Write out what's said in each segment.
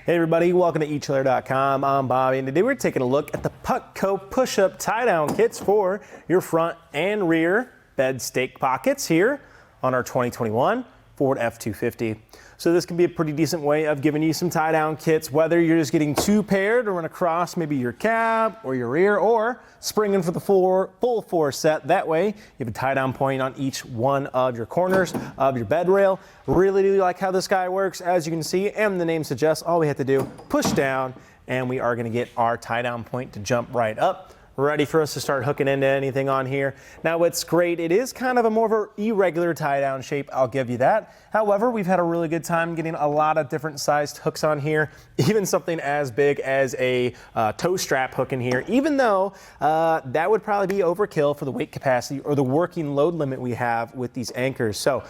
Hey everybody, welcome to etrailer.com. I'm Bobby, and today we're taking a look at the Putco Push-Up Tie-Down kits for your front and rear bed stake pockets here on our 2021 Ford F-250. So this can be a pretty decent way of giving you some tie-down kits, whether you're just getting two paired to run across maybe your cab or your rear, or springing for the full four set. That way you have a tie-down point on each one of your corners of your bed rail. Really do like how this guy works. As you can see, and the name suggests, all we have to do, push down, and we are going to get our tie-down point to jump right up, ready for us to start hooking into anything on here. Now what's great, it is kind of a more of an irregular tie-down shape, I'll give you that. However, we've had a really good time getting a lot of different sized hooks on here, even something as big as a toe strap hook in here, even though that would probably be overkill for the weight capacity or the working load limit we have with these anchors. So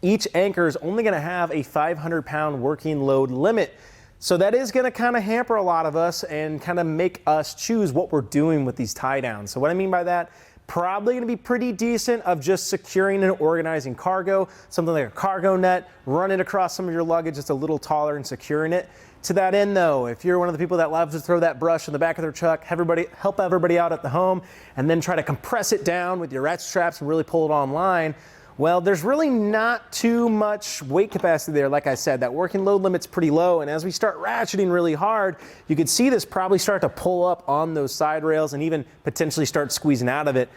each anchor is only going to have a 500-pound working load limit. So that is going to kind of hamper a lot of us and kind of make us choose what we're doing with these tie downs. So what I mean by that, probably going to be pretty decent of just securing and organizing cargo, something like a cargo net, running across some of your luggage just a little taller and securing it. To that end though, if you're one of the people that loves to throw that brush in the back of their truck, help everybody out at the home, and then try to compress it down with your ratchet straps and really pull it online, well, there's really not too much weight capacity there. Like I said, that working load limit's pretty low, and as we start ratcheting really hard, you could see this probably start to pull up on those side rails and even potentially start squeezing out of it.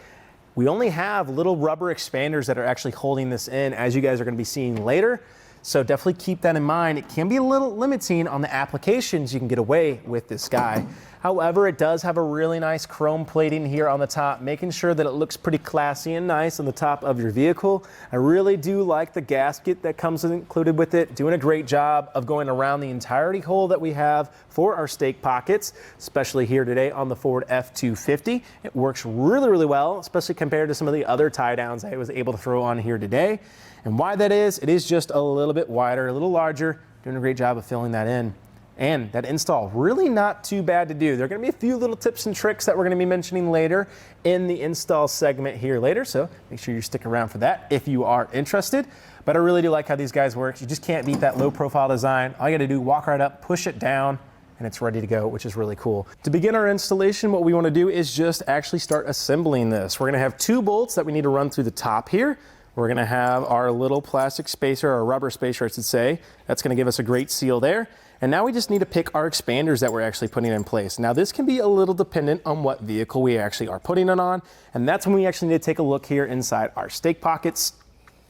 We only have little rubber expanders that are actually holding this in, as you guys are going to be seeing later. So definitely keep that in mind. It can be a little limiting on the applications you can get away with this guy. However, it does have a really nice chrome plating here on the top, making sure that it looks pretty classy and nice on the top of your vehicle. I really do like the gasket that comes included with it, doing a great job of going around the entirety hole that we have for our stake pockets, especially here today on the Ford F-250. It works really, really well, especially compared to some of the other tie downs I was able to throw on here today. And why that is, it is just a little bit wider, a little larger, doing a great job of filling that in. And that install, really not too bad to do. There are going to be a few little tips and tricks that we're going to be mentioning later in the install segment here later, so make sure you stick around for that if you are interested. But I really do like how these guys work. You just can't beat that low profile design. All you got to do, walk right up, push it down, and it's ready to go, which is really cool. To begin our installation, what we want to do is just actually start assembling this. We're going to have two bolts that we need to run through the top here. We're going to have our little plastic spacer, or rubber spacer I should say. That's going to give us a great seal there. And now we just need to pick our expanders that we're actually putting in place. Now this can be a little dependent on what vehicle we actually are putting it on, and that's when we actually need to take a look here inside our stake pockets.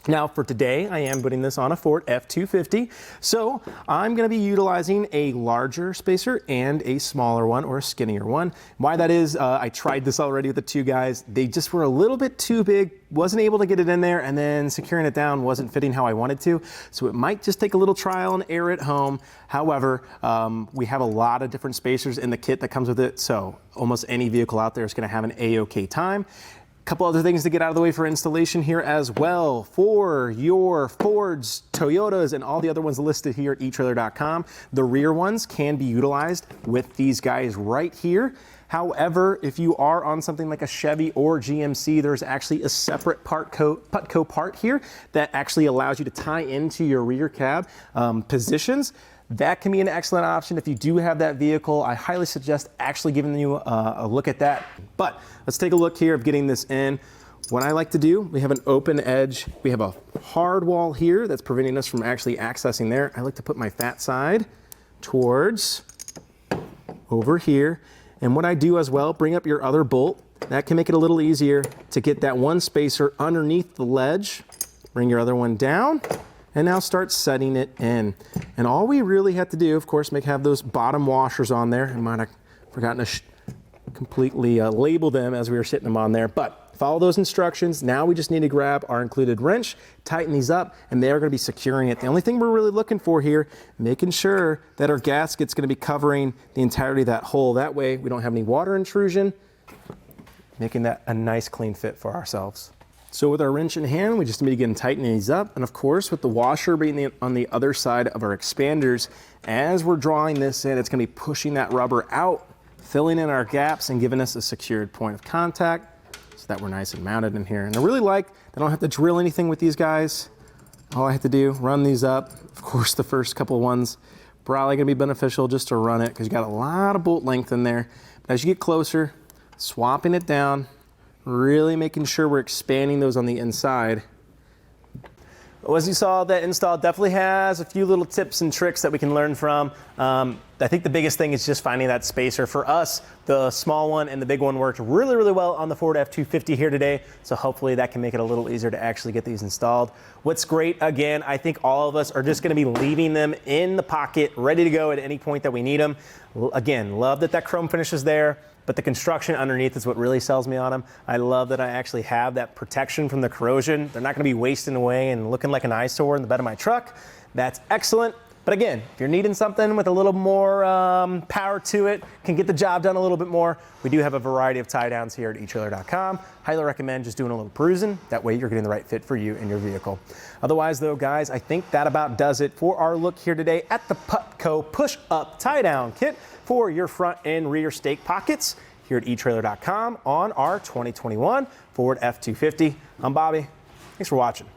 Now for today, I am putting this on a Ford F-250, so I'm going to be utilizing a larger spacer and a smaller one, or a skinnier one. Why that is, I tried this already with the two guys. They just were a little bit too big, wasn't able to get it in there, and then securing it down wasn't fitting how I wanted to, so it might just take a little trial and error at home. However, we have a lot of different spacers in the kit that comes with it, so almost any vehicle out there is going to have an A-OK time. Couple other things to get out of the way for installation here as well. For your Fords, Toyotas, and all the other ones listed here at etrailer.com, the rear ones can be utilized with these guys right here. However, if you are on something like a Chevy or GMC, there's actually a separate Putco part here that actually allows you to tie into your rear cab positions. That can be an excellent option if you do have that vehicle. I highly suggest actually giving you a look at that. But let's take a look here of getting this in. What I like to do, we have an open edge. We have a hard wall here that's preventing us from actually accessing there. I like to put my fat side towards over here. And what I do as well, bring up your other bolt. That can make it a little easier to get that one spacer underneath the ledge. Bring your other one down. And now start setting it in. And all we really have to do, of course, have those bottom washers on there. I might have forgotten to completely label them as we were sitting them on there, but follow those instructions. Now we just need to grab our included wrench, tighten these up, and they're going to be securing it. The only thing we're really looking for here, making sure that our gasket's going to be covering the entirety of that hole. That way we don't have any water intrusion, making that a nice clean fit for ourselves. So with our wrench in hand, we just need to begin tightening these up. And of course, with the washer being on the other side of our expanders, as we're drawing this in, it's gonna be pushing that rubber out, filling in our gaps and giving us a secured point of contact so that we're nice and mounted in here. And I really like, I don't have to drill anything with these guys. All I have to do, run these up. Of course, the first couple ones probably gonna be beneficial just to run it because you got a lot of bolt length in there. But as you get closer, swapping it down, really making sure we're expanding those on the inside. As you saw, that install definitely has a few little tips and tricks that we can learn from. I think the biggest thing is just finding that spacer. For us, the small one and the big one worked really, really well on the Ford F-250 here today. So hopefully that can make it a little easier to actually get these installed. What's great, again, I think all of us are just gonna be leaving them in the pocket, ready to go at any point that we need them. Again, love that chrome finish is there, but the construction underneath is what really sells me on them. I love that I actually have that protection from the corrosion. They're not gonna be wasting away and looking like an eyesore in the bed of my truck. That's excellent. But again, if you're needing something with a little more power to it, can get the job done a little bit more, we do have a variety of tie-downs here at etrailer.com. Highly recommend just doing a little perusing. That way you're getting the right fit for you and your vehicle. Otherwise though, guys, I think that about does it for our look here today at the Putco Push-Up Tie-Down Kit for your front and rear stake pockets here at etrailer.com on our 2021 Ford F-250. I'm Bobby. Thanks for watching.